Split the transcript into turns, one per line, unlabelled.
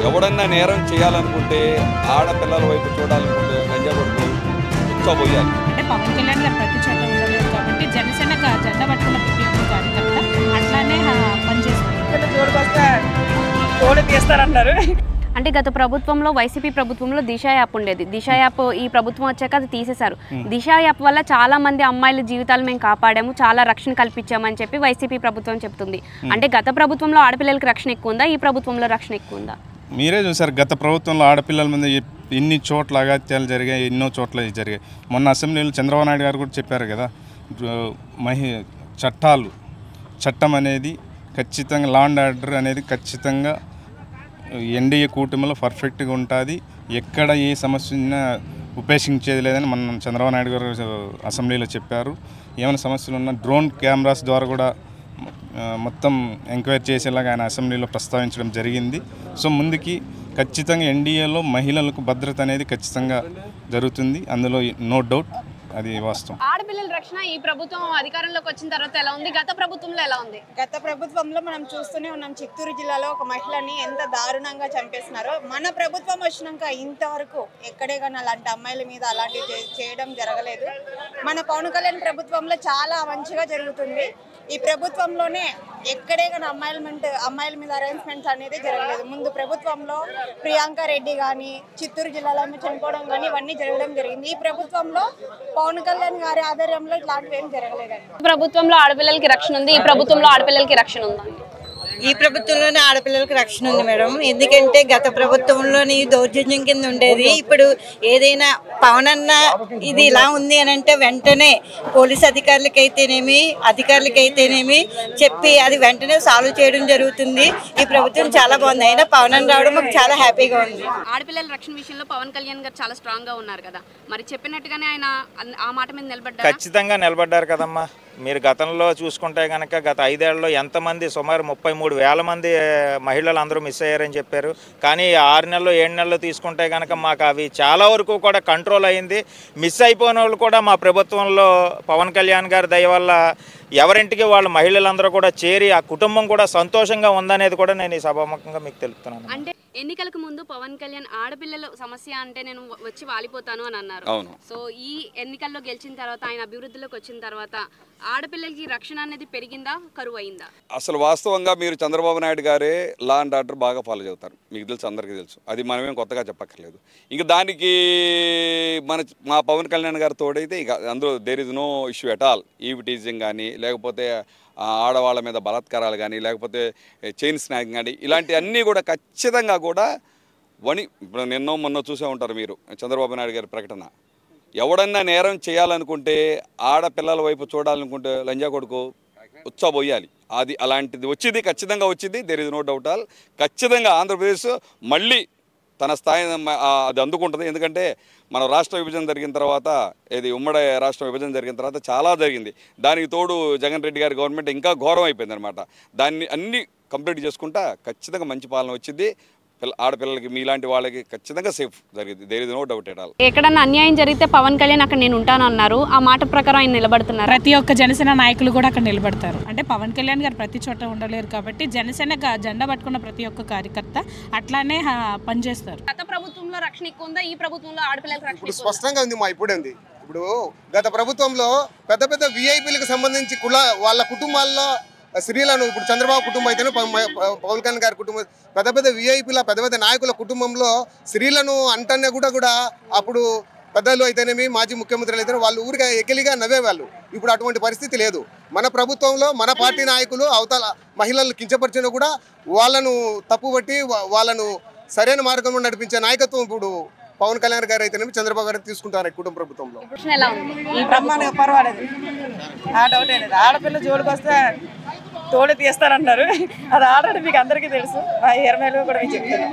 ఎవడన్నా నేరం చేయాలనుకుంటే ఆడపిల్లల వైపు చూడాలనుకుంటే గంజా కొడుకు ఉచ్చబోయాలి.
అంటే పవన్ కళ్యాణ్ గారు ప్రతి చోట ఉండలేదు కాబట్టి జనసేన జెండా పట్టుకున్న ప్రతి ఒక్క కార్యకర్త అట్లానే పనిచేస్తారు.
అంటే గత ప్రభుత్వంలో వైసీపీ ప్రభుత్వంలో దిశ యాప్ ఉండేది. దిశ యాప్ ఈ ప్రభుత్వం వచ్చాక అది తీసేశారు. దిశ యాప్ వల్ల చాలా మంది అమ్మాయిల జీవితాలు మేము కాపాడాము, చాలా రక్షణ కల్పించామని చెప్పి వైసీపీ ప్రభుత్వం చెప్తుంది. అంటే గత ప్రభుత్వంలో ఆడపిల్లలకి రక్షణ ఎక్కువ ఉందా, ఈ ప్రభుత్వంలో రక్షణ ఎక్కువ ఉందా?
మీరే చూసారు, గత ప్రభుత్వంలో ఆడపిల్లల మీద ఎన్ని చోట్ల అగాత్యాలు జరిగాయి, ఎన్నో చోట్ల జరిగాయి. మొన్న అసెంబ్లీలో చంద్రబాబు నాయుడు గారు కూడా చెప్పారు కదా, చట్టం అనేది ఖచ్చితంగా, లా అండ్ ఆర్డర్ అనేది ఖచ్చితంగా ఎన్డీఏ కూటమిలో పర్ఫెక్ట్గా ఉంటుంది, ఎక్కడ ఏ సమస్య ఉన్నా ఉపేక్షించేది లేదని మన చంద్రబాబు నాయుడు గారు అసెంబ్లీలో చెప్పారు. ఏమైనా సమస్యలు ఉన్నా డ్రోన్ కెమెరాస్ ద్వారా కూడా మొత్తం ఎంక్వైరీ చేసేలాగా ఆయన అసెంబ్లీలో ప్రస్తావించడం జరిగింది. సో ముందుకి ఖచ్చితంగా ఎన్డీఏలో మహిళలకు భద్రత అనేది ఖచ్చితంగా జరుగుతుంది, అందులో నో డౌట్, అది వాస్తవం.
ఆడపిల్లల రక్షణ ఈ ప్రభుత్వం అధికారంలోకి వచ్చిన తర్వాత ఎలా ఉంది, గత ప్రభుత్వంలో ఎలా ఉంది?
గత ప్రభుత్వంలో మనం చూస్తూనే ఉన్నాం, చిత్తూరు జిల్లాలో ఒక మహిళని ఎంత దారుణంగా చంపేస్తున్నారో. మన ప్రభుత్వం వచ్చినాక ఇంతవరకు ఎక్కడే కానీ అలాంటి అమ్మాయిల మీద అలాంటివి చేయడం జరగలేదు. మన పవన్ కళ్యాణ్ ప్రభుత్వంలో చాలా మంచిగా జరుగుతుంది. ఈ ప్రభుత్వంలోనే ఎక్కడే కానీ అమ్మాయిల మీద అరేంజ్మెంట్స్ అనేది జరగలేదు. ముందు ప్రభుత్వంలో ప్రియాంక రెడ్డి కానీ చిత్తూరు జిల్లాలో చనిపోవడం కానీ ఇవన్నీ జరగడం జరిగింది. ఈ ప్రభుత్వంలో పవన్ కళ్యాణ్ గారి ఆధ్వర్యంలో ఇట్లాంటివి ఏం జరగలేదండి.
ప్రభుత్వంలో ఆడపిల్లలకి రక్షణ ఉంది, ఈ ప్రభుత్వంలో ఆడపిల్లలకి రక్షణ ఉందా?
ఈ ప్రభుత్వంలోనే ఆడపిల్లలకు రక్షణ ఉంది మేడం. ఎందుకంటే గత ప్రభుత్వంలోని దౌర్జన్యం కింద ఉండేది. ఇప్పుడు ఏదైనా పవన్ అన్న ఇది ఇలా ఉంది అని అంటే వెంటనే పోలీస్ అధికారులకైతేనేమి చెప్పి అది వెంటనే సాల్వ్ చేయడం జరుగుతుంది. ఈ ప్రభుత్వం చాలా బాగుంది. అయినా పవన్ అన్న రావడం మాకు చాలా హ్యాపీగా ఉంది.
ఆడపిల్లల రక్షణ విషయంలో పవన్ కళ్యాణ్ గారు చాలా స్ట్రాంగ్ గా ఉన్నారు కదా, మరి చెప్పినట్టుగానే ఆయన ఆ మాట మీద నిలబడ్డారు.
ఖచ్చితంగా నిలబడ్డారు కదమ్మా. మీరు గతంలో చూసుకుంటే కనుక గత 5 ఏళ్లలో ఎంతమంది, సుమారు 33,000 మంది మహిళలు అందరూ మిస్ అయ్యారని చెప్పారు. కానీ 6 నెలలు 7 నెలలు తీసుకుంటే కనుక మాకు అవి చాలా వరకు కూడా కంట్రోల్ అయింది. మిస్ అయిపోయిన వాళ్ళు కూడా మా ప్రభుత్వంలో పవన్ కళ్యాణ్ గారి దయ వల్ల ఎవరింటికి వాళ్ళ మహిళలందరూ కూడా చేరి ఆ కుటుంబం కూడా సంతోషంగా ఉందనేది కూడా నేను ఈ సభాముఖంగా మీకు తెలుపుతున్నాను.
అంటే ఎన్నికలకు ముందు పవన్ కళ్యాణ్ ఆడపిల్లల సమస్య అంటే నేను వచ్చి వాలిపోతాను అని అన్నారు. సో ఈ ఎన్నికల్లో గెలిచిన తర్వాత, ఆయన అభివృద్ధిలోకి వచ్చిన తర్వాత ఆడపిల్లలకి రక్షణ అనేది పెరిగిందా, కరువు అయిందా?
అసలు వాస్తవంగా మీరు చంద్రబాబు నాయుడు గారే లా అండ్ ఆర్డర్ బాగా ఫాలో చేస్తారు, మీకు తెలుసు, అందరికీ తెలుసు. అది మనమేం కొత్తగా చెప్పక్కర్లేదు. ఇంకా దానికి మా పవన్ కళ్యాణ్ గారు తోడైతే ఇక అందులో there is no issue at all. Eve teasing కానీ, లేకపోతే ఆడవాళ్ళ మీద బలాత్కారాలు కానీ, లేకపోతే చైన్ స్నాకింగ్ కానీ, ఇలాంటివన్నీ కూడా ఖచ్చితంగా కూడా ఇప్పుడు మొన్న చూసే ఉంటారు మీరు చంద్రబాబు నాయుడు గారి ప్రకటన. ఎవడన్నా నేరం చేయాలనుకుంటే ఆడపిల్లల వైపు చూడాలనుకుంటే లంజా కొడుకు ఉచ్చబోయాలి. అది అలాంటిది వచ్చింది, ఖచ్చితంగా వచ్చింది. There is no doubt all. ఖచ్చితంగా ఆంధ్రప్రదేశ్ మళ్ళీ తన స్థాయి అది అందుకుంటుంది. ఎందుకంటే మన రాష్ట్ర విభజన జరిగిన తర్వాత, ఉమ్మడి రాష్ట్ర విభజన జరిగిన తర్వాత చాలా జరిగింది. దానికి తోడు జగన్ రెడ్డి గారి గవర్నమెంట్ ఇంకా ఘోరం అయిపోయింది అనమాట. దాన్ని అన్నీ కంప్లీట్ చేసుకుంటా ఖచ్చితంగా మంచి పాలన వచ్చింది. ఆడపిల్లలకి, మీలాంటి వాళ్ళకి ఖచ్చితంగా సేఫ్ జరిగింది. There is no doubt at all.
ఎక్కడన్నా అన్యాయం జరిగితే పవన్ కళ్యాణ్ అక్కడ నేను ఉంటాను అన్నారు. ఆ మాట ప్రకారం ఆయన నిలబడుతున్నారు.
ప్రతి ఒక్క జనసేన నాయకులు కూడా అక్కడ నిలబడతారు. అంటే పవన్ కళ్యాణ్ గారు ప్రతి చోట ఉండలేరు కాబట్టి జనసేన జెండా పట్టుకున్న ప్రతి ఒక్క కార్యకర్త అట్లానే పనిచేస్తారు.
గత ప్రభుత్వంలో రక్షణ ఎక్కువ ఉందా, ఈ ప్రభుత్వంలో ఆడపిల్లలకు రక్షణ
స్పష్టంగా ఉంది. ఇప్పుడే ఉంది. ఇప్పుడు గత ప్రభుత్వంలో పెద్ద పెద్ద విఐపీలకు సంబంధించి వాళ్ళ కుటుంబాల్లో స్త్రీలను, ఇప్పుడు చంద్రబాబు కుటుంబం అయితేనే, పవన్ కళ్యాణ్ గారి కుటుంబం, పెద్ద పెద్ద విఐపీల పెద్ద పెద్ద నాయకుల కుటుంబంలో స్త్రీలను అంటనే కూడా అప్పుడు పెద్దలు అయితేనేమి, మాజీ ముఖ్యమంత్రులు అయితేనే వాళ్ళు ఊరిగా ఎకిలిగా నవ్వేవాళ్ళు. ఇప్పుడు అటువంటి పరిస్థితి లేదు. మన ప్రభుత్వంలో మన పార్టీ నాయకులు అవతల మహిళలు కించపరిచినా కూడా వాళ్ళను తప్పుబట్టి వాళ్ళను సరైన మార్గంలో నడిపించే నాయకత్వం ఇప్పుడు పవన్ కళ్యాణ్ గారు అయితేనేమి, చంద్రబాబు గారు తీసుకుంటారు కుటుంబ ప్రభుత్వంలో.
ఈ బ్రహ్మాండంగా పర్వాలేదు, ఆ డౌటే లేదు. ఆడపిల్ల జోలికి వస్తే తోడు తీస్తారన్నారు. అది ఆల్రెడీ మీకు అందరికీ తెలుసు. ఆ ఎర్రమేలు కూడా మీకు చెప్తాను.